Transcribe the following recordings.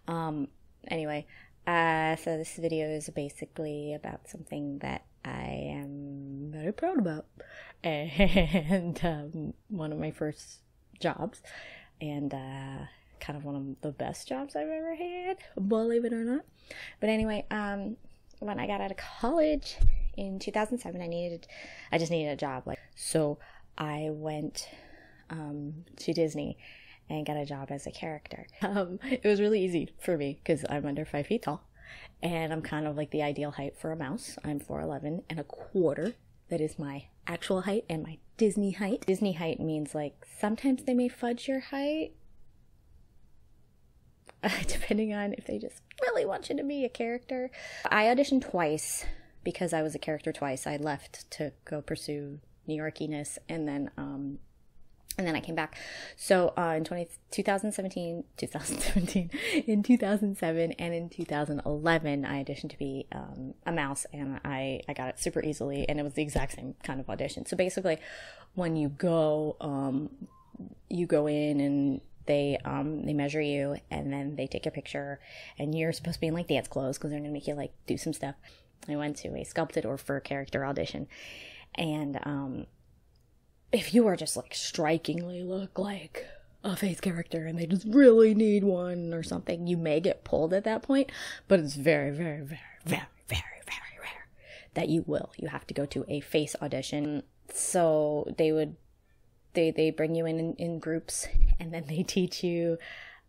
Anyway, so this video is basically about something that I am very proud about, and one of my first jobs, and kind of one of the best jobs I've ever had, believe it or not. But anyway, when I got out of college in 2007, I just needed a job, so I went to Disney and got a job as a character. It was really easy for me because I'm under 5 feet tall, and I'm kind of like the ideal height for a mouse. I'm 4'11 1/4. That is my actual height and my Disney height. Disney height means like sometimes they may fudge your height, depending on if they just really want you to be a character. I auditioned twice because I was a character twice. I left to go pursue New Yorkiness, and then I came back. So in 2017, in 2007, and in 2011, I auditioned to be a mouse, and I got it super easily, and it was the exact same kind of audition. So basically, when you go in and they measure you, and then they take your picture, and you're supposed to be in like dance clothes because they're gonna make you like do some stuff. I went to a sculpted or fur character audition, and if you are just like strikingly look like a face character and they just really need one or something, you may get pulled at that point, but it's very, very, very, very, very, very rare that you will. You have to go to a face audition. So they bring you in groups, and then they teach you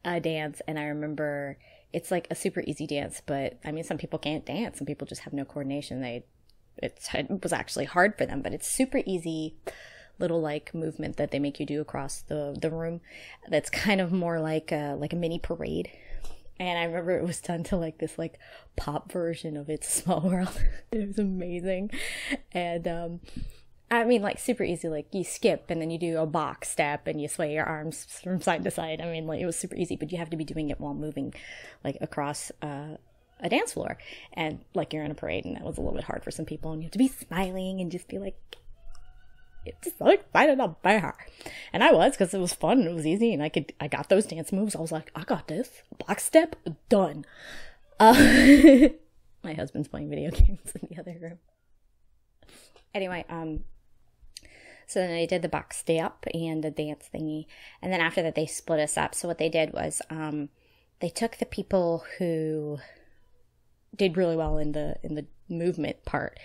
a dance. And I remember it's like a super easy dance, but I mean, some people can't dance. Some people just have no coordination. It was actually hard for them, but it's super easy little like movement that they make you do across the room. That's kind of more like a mini parade. And I remember it was done to like this like pop version of It's a Small World. It was amazing. And I mean, like super easy. Like you skip and then you do a box step and you sway your arms from side to side. I mean, like it was super easy, but you have to be doing it while moving like across a dance floor, and like you're in a parade, and that was a little bit hard for some people, and you have to be smiling and just be like, it's just so excited about her. And I was, because it was fun and it was easy, and I got those dance moves. I was like, I got this. Box step, done. My husband's playing video games in the other room. Anyway, so then they did the box step and the dance thingy, and then after that they split us up. So what they did was they took the people who did really well in the movement part,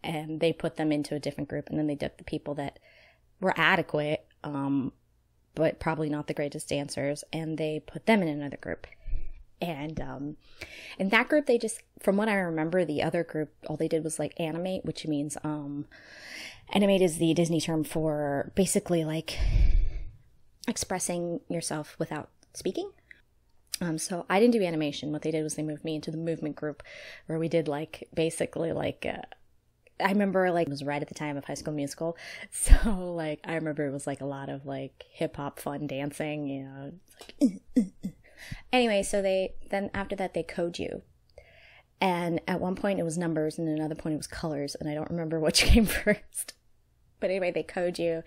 and they put them into a different group, and then they took the people that were adequate, but probably not the greatest dancers, and they put them in another group. And in that group, they just, from what I remember, the other group, all they did was like animate, which means animate is the Disney term for basically like expressing yourself without speaking. So I didn't do animation. What they did was they moved me into the movement group, where we did like basically like I remember like it was right at the time of High School Musical, so like I remember it was like a lot of like hip hop fun dancing, you know. Like, Anyway, so then after that they code you, and at one point it was numbers, and another point it was colors, and I don't remember which came first. But anyway, they code you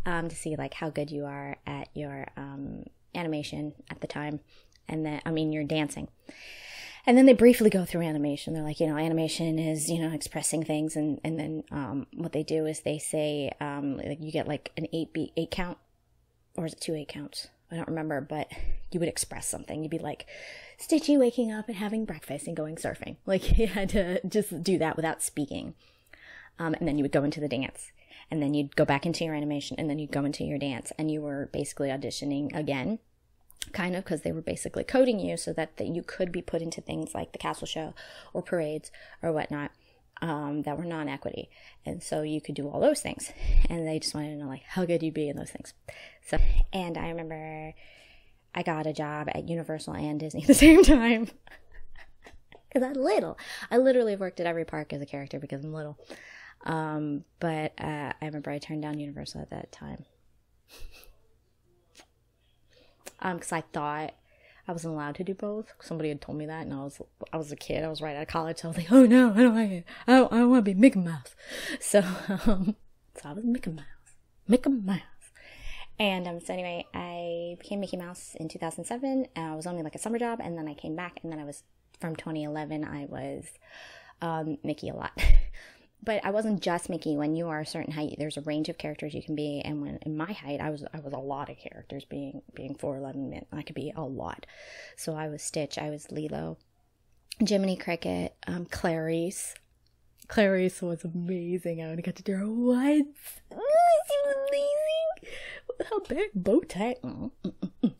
to see like how good you are at your animation at the time, and then your dancing. And then they briefly go through animation. They're like, animation is, expressing things. And then what they do is they say you get like an 8 count, or is it 2 8 counts? I don't remember, but you would express something. You'd be like, Stitchy waking up and having breakfast and going surfing. Like you had to just do that without speaking. And then you would go into the dance. And then you'd go back into your animation, and then you'd go into your dance. And you were basically auditioning again. Kind of, because they were basically coding you so that you could be put into things like the castle show or parades or whatnot that were non-equity. And so you could do all those things. And they just wanted to know like how good you'd be in those things. So, and I remember I got a job at Universal and Disney at the same time. Because I'm little. I literally have worked at every park as a character because I'm little. But I remember I turned down Universal at that time. Because I thought I wasn't allowed to do both. Somebody had told me that, and I was a kid. I was right out of college, so I was like, oh no, I don't like it. I don't want to be Mickey Mouse. So I was Mickey Mouse. And so anyway, I became Mickey Mouse in 2007. It was only like a summer job, and then I came back, and then I was, from 2011, I was Mickey a lot. But I wasn't just Mickey. When you are a certain height, there's a range of characters you can be. And when in my height, I was a lot of characters. Being 4'11" meant I could be a lot. So I was Stitch. I was Lilo, Jiminy Cricket, Clarice. Clarice was amazing. I only got to do her once. Oh, she was amazing. How big bow tie. I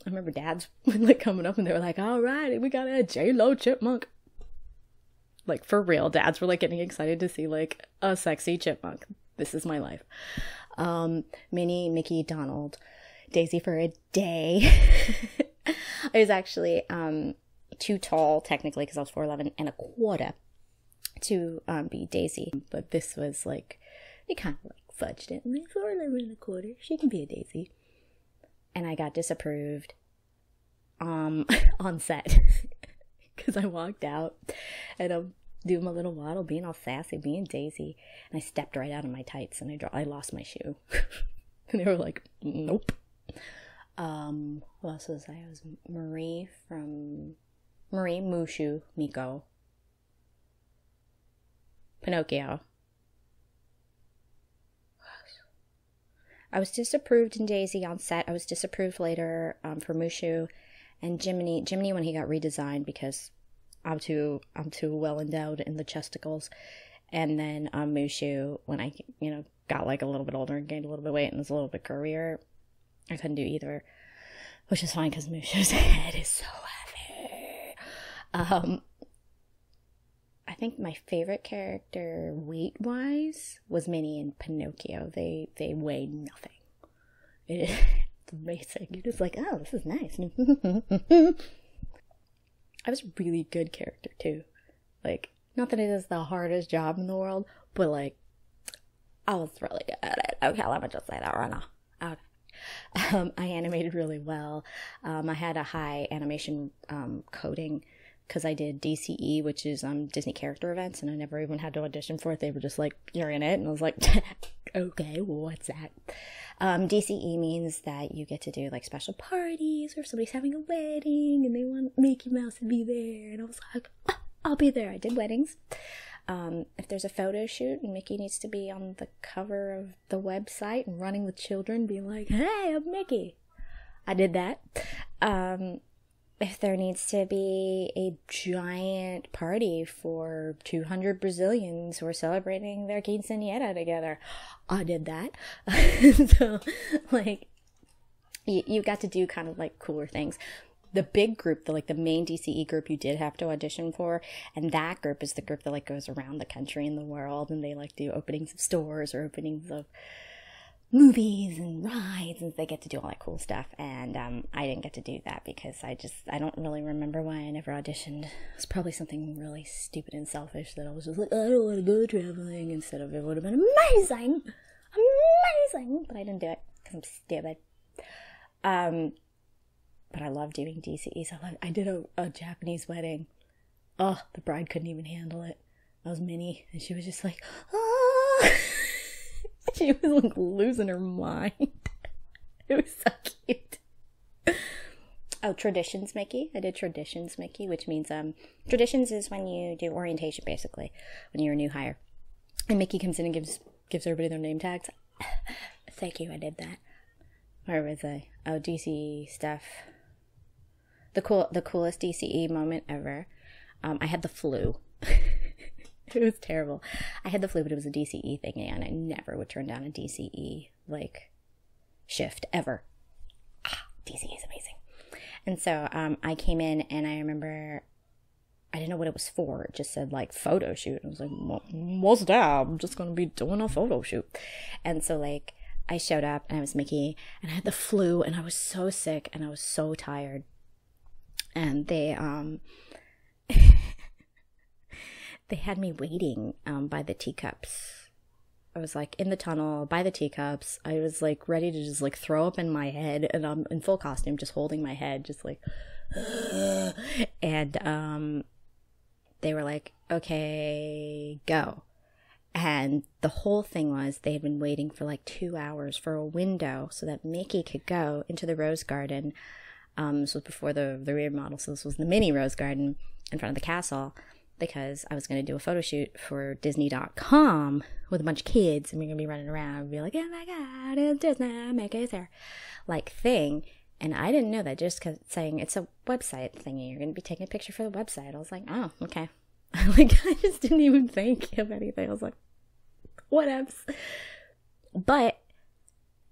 remember dads like coming up and they were like, "All right, we got a J-Lo chipmunk." Like, for real, dads were like getting excited to see like a sexy chipmunk. This is my life. Minnie, Mickey, Donald, Daisy for a day. I was actually too tall technically because I was 4'11" and a quarter to be Daisy. But this was like, they kind of like fudged it. I'm like, 4'11" and a quarter. She can be a Daisy. And I got disapproved on set. Because I walked out and I'm doing my little waddle, being all sassy, being Daisy, and I stepped right out of my tights and I lost my shoe. And they were like, "Nope." Who else was I? I was Marie, Mushu, Miko, Pinocchio. I was disapproved in Daisy on set. I was disapproved later for Mushu. And Jiminy when he got redesigned because I'm too well endowed in the chesticles. And then Mushu, when I got like a little bit older and gained a little bit of weight and was a little bit curvier, I couldn't do either, which is fine because Mushu's head is so heavy. I think my favorite character weight wise was Minnie and Pinocchio. They weigh nothing. It's amazing. You're just like, oh, this is nice. I was a really good character too. Like, not that it is the hardest job in the world, but like, I was really good at it. Okay, let me just say that right now. Okay. I animated really well. I had a high animation coding because I did DCE, which is Disney character events, and I never even had to audition for it. They were just like, "You're in it," and I was like, "Okay, what's that?" DCE means that you get to do like special parties, or if somebody's having a wedding and they want Mickey Mouse to be there, and I was like, "Oh, I'll be there." I did weddings. If there's a photo shoot and Mickey needs to be on the cover of the website and running with children, being like, "Hey, I'm Mickey," I did that. If there needs to be a giant party for 200 Brazilians who are celebrating their quinceañera together, I did that. So, like, you got to do kind of like cooler things. The big group, the main DCE group, you did have to audition for, and that group is the group that like goes around the country and the world, and they like do openings of stores or openings of movies and rides, and they get to do all that cool stuff. And I didn't get to do that because I don't really remember why I never auditioned. It's probably something really stupid and selfish that I was just like, I don't want to go traveling, instead of it would have been amazing, but I didn't do it because I'm stupid. But I love doing DCEs. I did a Japanese wedding. Oh, the bride couldn't even handle it. I was Minnie, and she was just like, oh. She was like losing her mind. It was so cute. Oh, Traditions Mickey. I did Traditions Mickey, which means Traditions is when you do orientation, basically, when you're a new hire, and Mickey comes in and gives everybody their name tags. Thank you, I did that. Where was I? Oh, DCE stuff. The coolest DCE moment ever. I had the flu. It was terrible. I had the flu, but it was a DCE thing, and I never would turn down a DCE like shift ever. DCE is amazing. And so I came in, and I remember I didn't know what it was for. It just said like photo shoot. I was like, what's that? I'm just gonna be doing a photo shoot. And so like I showed up, and I was Mickey, and I had the flu, and I was so sick, and I was so tired. And they they had me waiting by the teacups. I was like in the tunnel by the teacups. I was like ready to just like throw up in my head, and I'm in full costume, just holding my head, just like, and they were like, okay, go. And the whole thing was they had been waiting for like 2 hours for a window so that Mickey could go into the rose garden. This was before the remodel, so this was the mini rose garden in front of the castle, because I was going to do a photo shoot for Disney.com with a bunch of kids, and we're going to be running around and be like, oh my god, it's Disney, Mickey's here, like thing. And I didn't know that, just because it's saying it's a website thingy, you're going to be taking a picture for the website. I was like, oh, okay. Like, I just didn't even think of anything. I was like, whatevs. But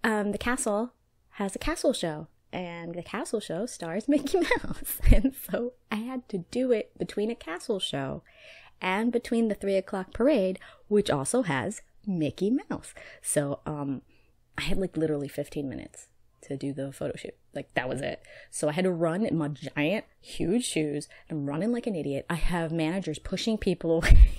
the castle has a castle show, and the castle show stars Mickey Mouse. And so I had to do it between a castle show and between the 3 o'clock parade, which also has Mickey Mouse. So I had like literally 15 minutes to do the photo shoot. Like, that was it. So I had to run in my giant, huge shoes. I'm running like an idiot. I have managers pushing people away.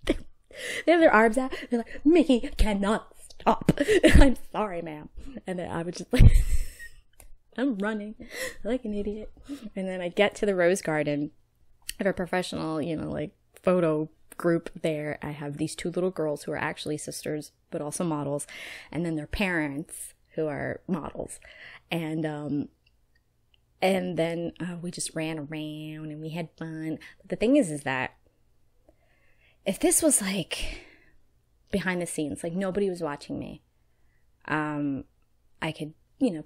They have their arms out. They're like, Mickey cannot stop. I'm sorry, ma'am. And then I was just like, I'm running like an idiot. And then I get to the Rose Garden. I have a professional, like photo group there. I have these 2 little girls who are actually sisters, but also models. And then their parents, who are models. And then we just ran around and we had fun. But the thing is that if this was like behind the scenes, like nobody was watching me, I could,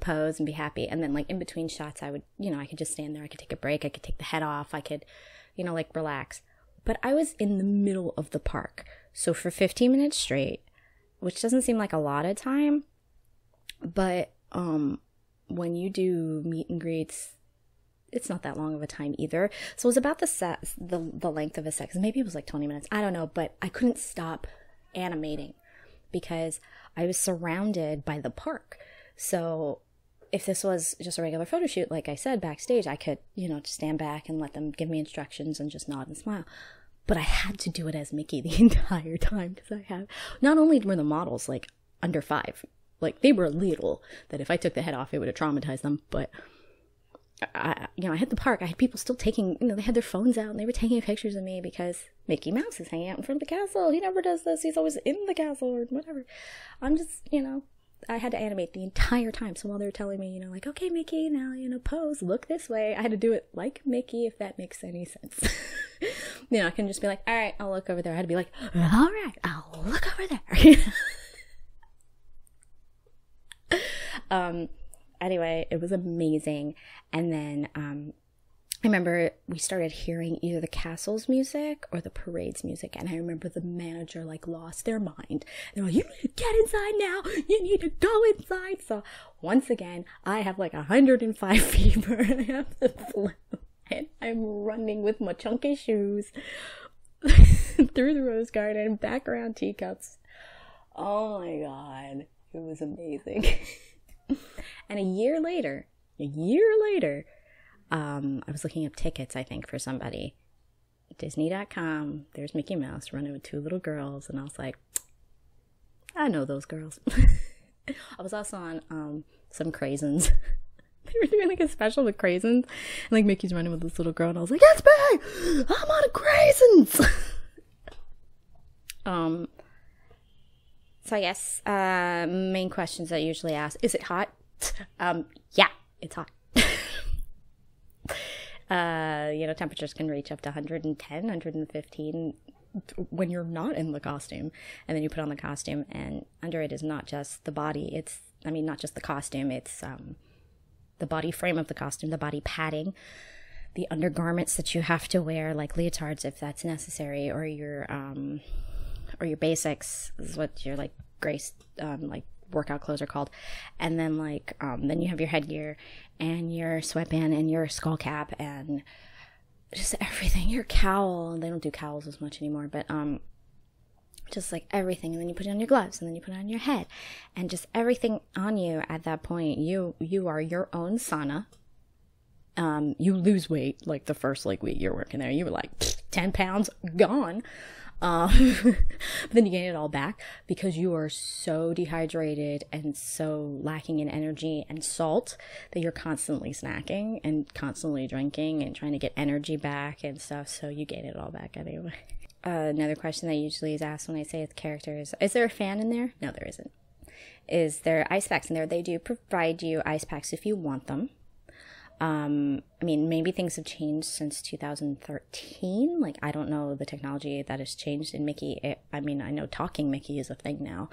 pose and be happy. And then like in between shots, I would, I could just stand there. I could take a break. I could take the head off. I could, like relax. But I was in the middle of the park. So for 15 minutes straight, which doesn't seem like a lot of time, but when you do meet and greets, it's not that long of a time either. So it was about the length of a set. Maybe it was like 20 minutes. I don't know. But I couldn't stop animating because I was surrounded by the park. So if this was just a regular photo shoot, like I said, backstage, I could, just stand back and let them give me instructions and just nod and smile. But I had to do it as Mickey the entire time because not only were the models like under 5, like they were little, that if I took the head off, it would have traumatized them. But I hit the park. I had people still taking, they had their phones out and they were taking pictures of me because Mickey Mouse is hanging out in front of the castle. He never does this. He's always in the castle or whatever. I'm just, I had to animate the entire time. So while they were telling me, like, okay, Mickey, now, pose, look this way. I had to do it like Mickey, if that makes any sense. I couldn't just be like, all right, I'll look over there. I had to be like, all right, I'll look over there. Anyway, it was amazing. And then I remember we started hearing either the castle's music or the parade's music, and I remember the manager like lost their mind. They're like, you need to get inside now, you need to go inside. So once again, I have like 105 fever and I have the flu, and I'm running with my chunky shoes through the Rose Garden, back around teacups. Oh my god, it was amazing. And a year later, I was looking up tickets, I think, for somebody. Disney.com, there's Mickey Mouse running with 2 little girls, and I was like, I know those girls. I was also on some Craisins. They were doing like a special with Craisins, and like Mickey's running with this little girl, and I was like, that's me! I'm on a Craisins! So I guess main questions that I usually ask, is it hot? Yeah, it's hot. Temperatures can reach up to 110, 115 when you're not in the costume. And then you put on the costume, and under it is not just the body. Not just the costume. It's the body frame of the costume, the body padding, the undergarments that you have to wear, like leotards if that's necessary, or your basics is what your like grace like workout clothes are called. And then then you have your headgear and your sweatband and your skull cap and just everything, your cowl. They don't do cowls as much anymore, but just like everything. And then you put on your gloves, and then you put on your head, and just everything on you at that point. You are your own sauna. You lose weight like the first week you're working there. You were like 10 pounds gone. But then you gain it all back because you are so dehydrated and so lacking in energy and salt that you're constantly snacking and constantly drinking and trying to get energy back and stuff. So you gain it all back anyway. another question that usually is asked when I say it's characters. Is there a fan in there? No, there isn't. Is there ice packs in there? They do provide you ice packs if you want them. I mean, maybe things have changed since 2013. Like, I don't know the technology that has changed in Mickey. I mean, I know talking Mickey is a thing now,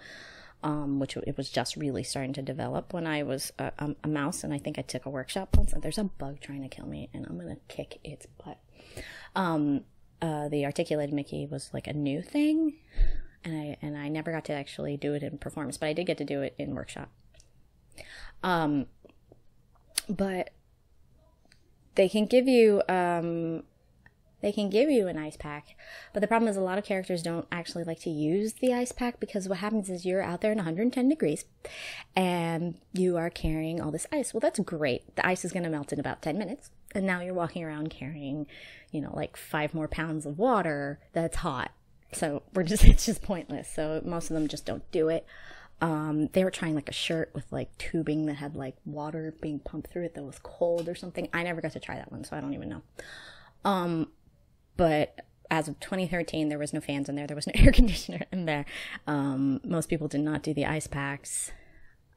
which it was just really starting to develop when I was a mouse, and I think I took a workshop once. And there's a bug trying to kill me, and I'm gonna kick its butt. The articulated Mickey was like a new thing, and I never got to actually do it in performance, but I did get to do it in workshop. But they can give you an ice pack, but the problem is a lot of characters don't actually like to use the ice pack, because what happens is you're out there in 110 degrees and you are carrying all this ice. Well, that's great. The ice is going to melt in about 10 minutes. And now you're walking around carrying, like 5 more pounds of water that's hot. So it's just pointless. So most of them just don't do it. They were trying like a shirt with like tubing that had like water being pumped through it that was cold or something. I never got to try that one, so I don't even know. But as of 2013, there was no fans in there. There was no air conditioner in there. Most people did not do the ice packs,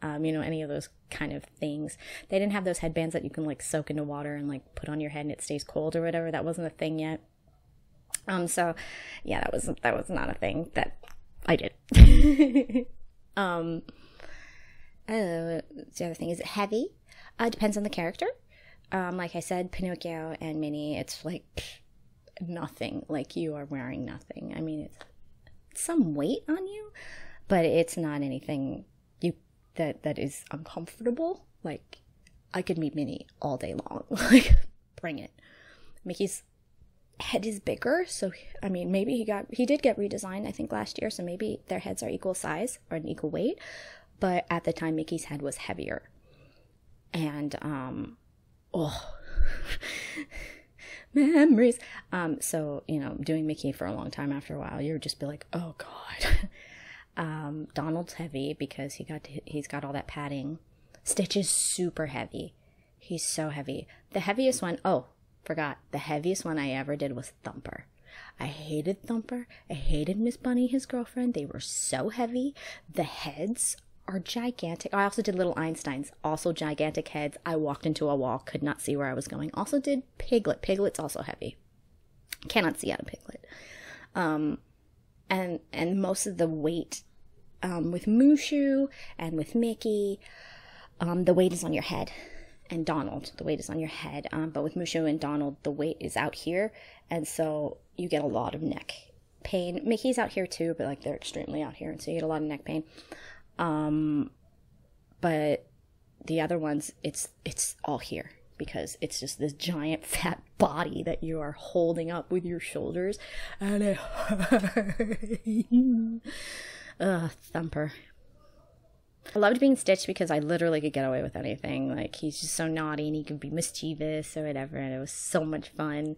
any of those kind of things. They didn't have those headbands that you can like soak into water and like put on your head and it stays cold or whatever. That wasn't a thing yet. So yeah, that was not a thing that I did. The other thing, is it heavy? Depends on the character. Like I said, Pinocchio and Minnie, it's like nothing. Like, you are wearing nothing. I mean, it's some weight on you, but it's not anything that is uncomfortable. Like, I could meet Minnie all day long. Like, bring it. Mickey's head is bigger, so I mean, maybe he did get redesigned, I think, last year, so maybe their heads are equal size or an equal weight, but at the time Mickey's head was heavier. And memories. So doing Mickey for a long time, after a while you would just be like, oh god. Donald's heavy because he's got all that padding. Stitch is super heavy. He's so heavy. The heaviest one, forgot. The heaviest one I ever did was Thumper. I hated Thumper. I hated Miss Bunny, his girlfriend. They were so heavy. The heads are gigantic. I also did little Einsteins. Also gigantic heads. I walked into a wall. Could not see where I was going. Also did Piglet. Piglet's also heavy. Cannot see out of Piglet. And most of the weight with Mushu and with Mickey, the weight is on your head. And Donald, the weight is on your head. But with Mushu and Donald, the weight is out here. And so you get a lot of neck pain. Mickey's out here too, but like they're extremely out here. And so you get a lot of neck pain. But the other ones, it's all here. Because it's just this giant fat body that you are holding up with your shoulders. And it hurts. Thumper. I loved being Stitch because I literally could get away with anything. Like, he's just so naughty and he can be mischievous or whatever, and it was so much fun.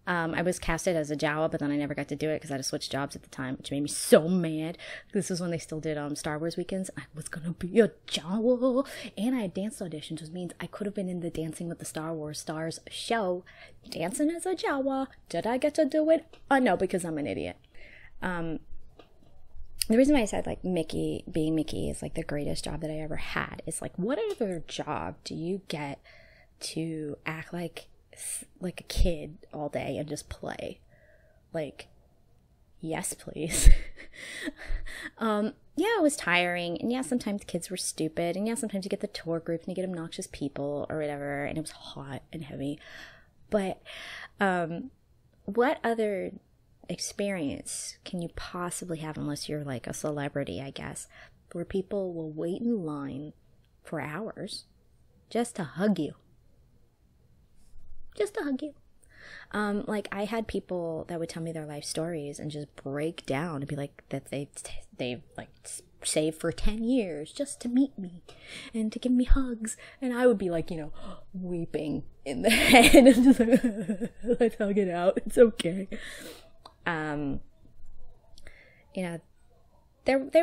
I was casted as a Jawa, but then I never got to do it because I had to switch jobs at the time, which made me so mad. This was when they still did Star Wars weekends. I was gonna be a Jawa, and I had dance auditions, which means I could have been in the Dancing with the Star Wars Stars show, dancing as a Jawa. Did I get to do it? No, because I'm an idiot. The reason why I said, like, being Mickey is, like, the greatest job that I ever had is, like, what other job do you get to act like a kid all day and just play? Like, yes, please. Yeah, it was tiring, and yeah, sometimes kids were stupid, and yeah, sometimes you get the tour group and you get obnoxious people or whatever, and it was hot and heavy. But, what other experience can you possibly have, unless you're like a celebrity, I guess, where people will wait in line for hours just to hug you? Just to hug you. Like, I had people that would tell me their life stories and just break down and be like that they've like saved for 10 years just to meet me and to give me hugs, and I would be like, weeping in the head and just like, let's hug it out, it's okay. There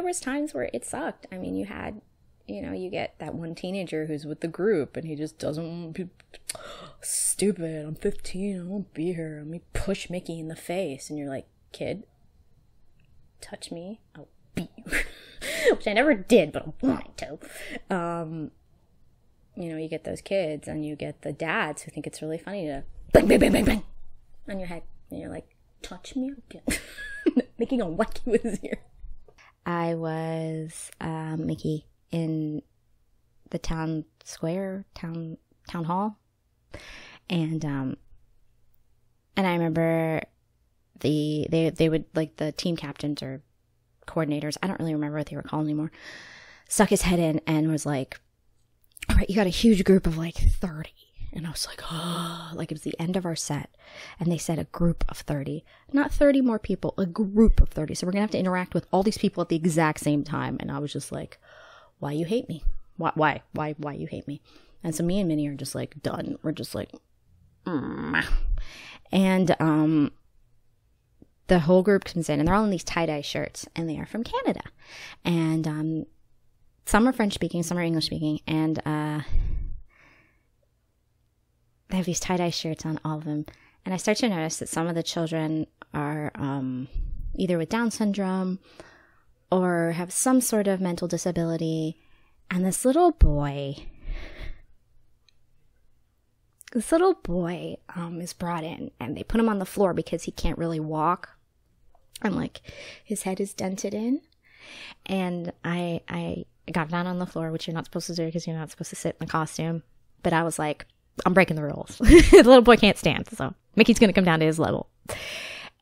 was times where it sucked. I mean, you get that one teenager who's with the group and he just doesn't want to be stupid. I'm 15, I won't be here. Let me push Mickey in the face. And you're like, kid touch me, I'll beat you. Which I never did, but I wanted to. You know, you get those kids and you get the dads who think it's really funny to bang, bang, bang, bang, bang on your head. And you're like, touch me again. Making a whack you with his ear. I was Mickey in the town square, town hall. And I remember they would, like, the team captains or coordinators, I don't really remember what they were called anymore, stuck his head in and was like, all right, you got a huge group of like 30. And I was like, oh, like it was the end of our set. And they said a group of 30, not 30 more people, a group of 30. So we're going to have to interact with all these people at the exact same time. And I was just like, why you hate me? Why you hate me? And so me and Minnie are just like done. We're just like, And the whole group comes in and they're all in these tie-dye shirts and they are from Canada. And some are French speaking, some are English speaking, and they have these tie-dye shirts on, all of them. And I start to notice that some of the children are either with Down syndrome or have some sort of mental disability. And this little boy is brought in and they put him on the floor because he can't really walk. And like his head is dented in. And I got down on the floor, which you're not supposed to do because you're not supposed to sit in the costume. But I was like, I'm breaking the rules. The little boy can't stand, so Mickey's going to come down to his level.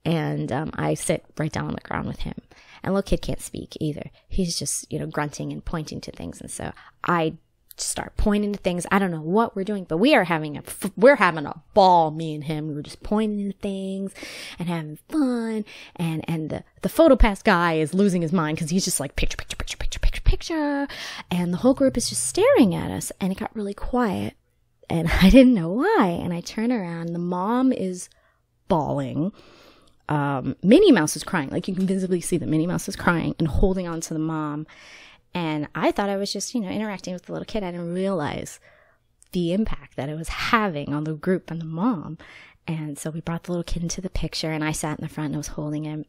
And I sit right down on the ground with him. And little kid can't speak either. He's just, you know, grunting and pointing to things. And so I start pointing to things. I don't know what we're doing, but we're having a ball, me and him. We were just pointing to things and having fun. And the PhotoPass guy is losing his mind because he's just like picture. And the whole group is just staring at us. And it got really quiet. And I didn't know why. And I turn around. The mom is bawling. Minnie Mouse is crying. Like, you can visibly see that Minnie Mouse is crying and holding on to the mom. And I thought I was just, you know, interacting with the little kid. I didn't realize the impact that it was having on the group and the mom. And so we brought the little kid into the picture, and I sat in the front and I was holding him.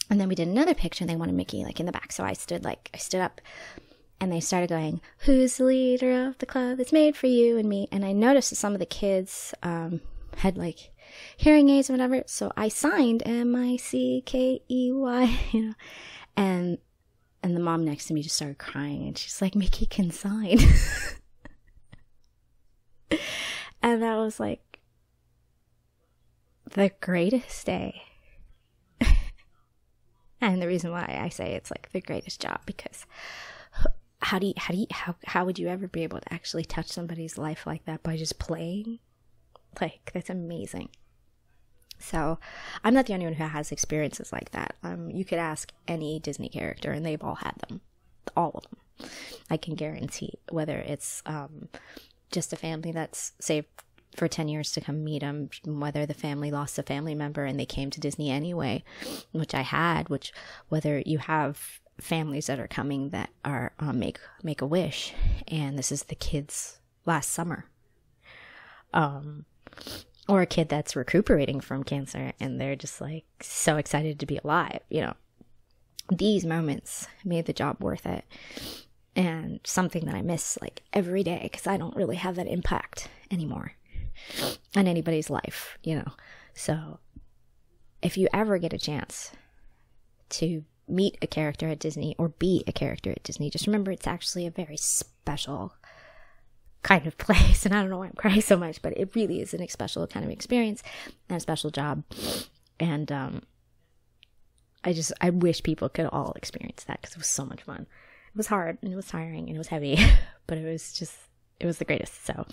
And then we did another picture, and they wanted Mickey, like, in the back. So I stood up, and they started going, who's the leader of the club that's made for you and me? And I noticed that some of the kids had, like, hearing aids or whatever. So I signed Mickey, you know, and the mom next to me just started crying, and she's like, Mickey can sign. And that was like the greatest day. And the reason why I say it's like the greatest job, because how would you ever be able to actually touch somebody's life like that by just playing? Like, that's amazing. So I'm not the only one who has experiences like that. You could ask any Disney character and they've all had them. All of them. I can guarantee, whether it's just a family that's saved for 10 years to come meet them, whether the family lost a family member and they came to Disney anyway, which I had, whether you have families that are coming that are make a wish, and this is the kid's last summer. Or a kid that's recuperating from cancer and they're just like so excited to be alive, you know. These moments made the job worth it, and something that I miss like every day because I don't really have that impact anymore on anybody's life, you know. So if you ever get a chance to meet a character at Disney or be a character at Disney, just remember it's actually a very special kind of place. And I don't know why I'm crying so much, but it really is a special kind of experience and a special job. And I wish people could all experience that because it was so much fun. It was hard and it was tiring and it was heavy, but it was the greatest. So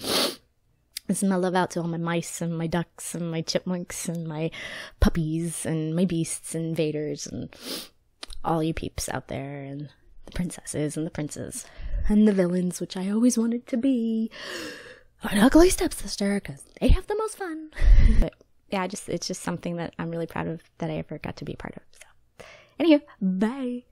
this is my love out to all my mice and my ducks and my chipmunks and my puppies and my beasts and invaders and all you peeps out there, and the princesses and the princes and the villains, which I always wanted to be an ugly stepsister because they have the most fun. But yeah, it's just something that I'm really proud of that I ever got to be a part of. So anywho, bye.